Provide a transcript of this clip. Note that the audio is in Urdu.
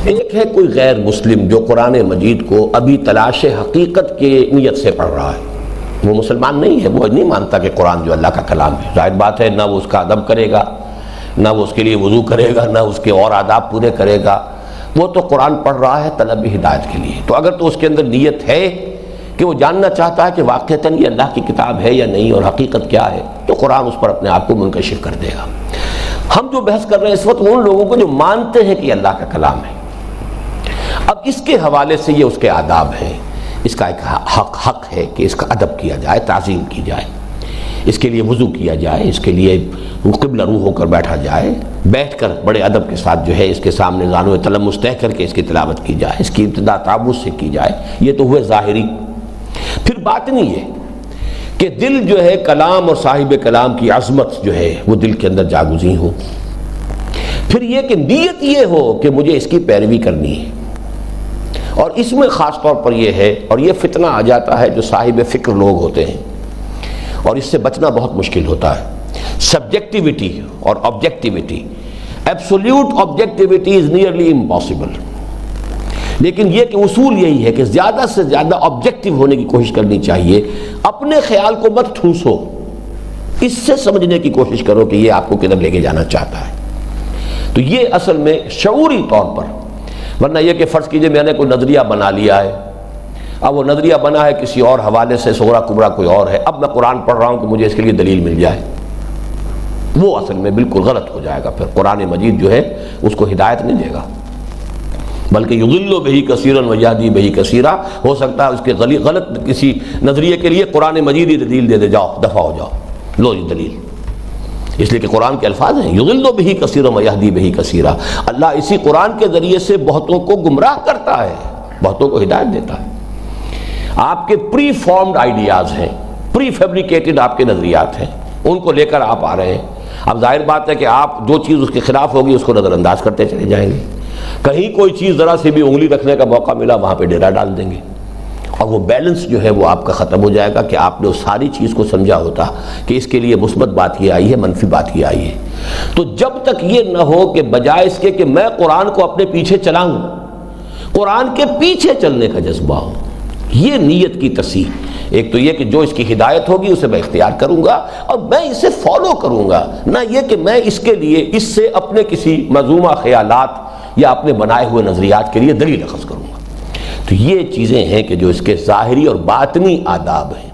ایک ہے کوئی غیر مسلم جو قرآن مجید کو ابھی تلاش حقیقت کی نیت سے پڑھ رہا ہے، وہ مسلمان نہیں ہے، وہ نہیں مانتا کہ قرآن جو اللہ کا کلام ہے۔ ظاہر بات ہے، نہ وہ اس کا ادب کرے گا، نہ وہ اس کے لیے وضو کرے گا، نہ اس کے اور آداب پورے کرے گا، وہ تو قرآن پڑھ رہا ہے طلب ہدایت کے لیے۔ تو اگر تو اس کے اندر نیت ہے کہ وہ جاننا چاہتا ہے کہ واقعتاً یہ اللہ کی کتاب ہے یا نہیں اور حقیقت کیا ہے، تو قرآن اس پر اپنے آپ کو منکشف کر دے گا۔ ہم جو بحث کر رہے ہیں اس وقت ان لوگوں کو جو مانتے ہیں کہ یہ اللہ کا کلام ہے۔ اب اس کے حوالے سے یہ اس کے آداب ہیں، اس کا ایک حق ہے کہ اس کا ادب کیا جائے، تعظیم کی جائے، اس کے لیے وضو کیا جائے، اس کے لیے قبلہ رو ہو کر بیٹھا جائے، بیٹھ کر بڑے ادب کے ساتھ جو ہے اس کے سامنے زانو تلمس طے کر کے اس کی تلاوت کی جائے، اس کی ابتدا تعوذ سے کی جائے۔ یہ تو ہوئے ظاہری۔ پھر باطنی ہے کہ دل جو ہے کلام اور صاحب کلام کی عظمت جو ہے وہ دل کے اندر جاگزیں ہو۔ پھر یہ کہ نیت یہ ہو کہ مجھے اس کی پیروی کرنی ہے، اور اس میں خاص طور پر یہ ہے، اور یہ فتنہ آ جاتا ہے جو صاحب فکر لوگ ہوتے ہیں، اور اس سے بچنا بہت مشکل ہوتا ہے، سبجیکٹیوٹی اور objectivity. Absolute objectivity is nearly impossible, لیکن یہ کہ اصول یہی ہے کہ زیادہ سے زیادہ آبجیکٹیو ہونے کی کوشش کرنی چاہیے۔ اپنے خیال کو مت ٹھوسو، اس سے سمجھنے کی کوشش کرو کہ یہ آپ کو کدھر لے کے جانا چاہتا ہے۔ تو یہ اصل میں شعوری طور پر، ورنہ یہ کہ فرض کیجئے میں نے کوئی نظریہ بنا لیا ہے، اب وہ نظریہ بنا ہے کسی اور حوالے سے، صغرا کبرا کوئی اور ہے، اب میں قرآن پڑھ رہا ہوں کہ مجھے اس کے لیے دلیل مل جائے، وہ اصل میں بالکل غلط ہو جائے گا۔ پھر قرآن مجید جو ہے اس کو ہدایت نہیں دے گا، بلکہ یضل بہ کثیرا ویہدی بہ کثیرا۔ ہو سکتا ہے اس کے غلط کسی نظریے کے لیے قرآن مجید ہی دلیل دے دے، جاؤ دفع ہو جاؤ، لو یہ دلیل، اس لیے کہ قرآن کے الفاظ ہیں یضل بہ کثیرا ویہدی بہ کثیرا۔ اللہ اسی قرآن کے ذریعے سے بہتوں کو گمراہ کرتا ہے، بہتوں کو ہدایت دیتا ہے۔ آپ کے پری فارمڈ آئیڈیاز ہیں، پری فیبریکیٹڈ آپ کے نظریات ہیں، ان کو لے کر آپ آ رہے ہیں۔ اب ظاہر بات ہے کہ آپ جو چیز اس کے خلاف ہوگی اس کو نظر انداز کرتے چلے جائیں گے، کہیں کوئی چیز ذرا سی بھی انگلی رکھنے کا موقع ملا وہاں پہ ڈیرا ڈال دیں گے، اور وہ بیلنس جو ہے وہ آپ کا ختم ہو جائے گا کہ آپ نے اس ساری چیز کو سمجھا ہوتا کہ اس کے لیے مثبت بات یہ آئی ہے، منفی بات یہ آئی ہے۔ تو جب تک یہ نہ ہو کہ بجائے اس کے کہ میں قرآن کو اپنے پیچھے چلاؤں، قرآن کے پیچھے چلنے کا جذبہ ہو، یہ نیت کی تصحیح۔ ایک تو یہ کہ جو اس کی ہدایت ہوگی اسے میں اختیار کروں گا اور میں اسے فالو کروں گا، نہ یہ کہ میں اس کے لیے اس سے اپنے کسی مذمومہ خیالات یا اپنے بنائے ہوئے نظریات کے لیے دلیل اخذ کروں گا۔ تو یہ چیزیں ہیں کہ جو اس کے ظاہری اور باطنی آداب ہیں۔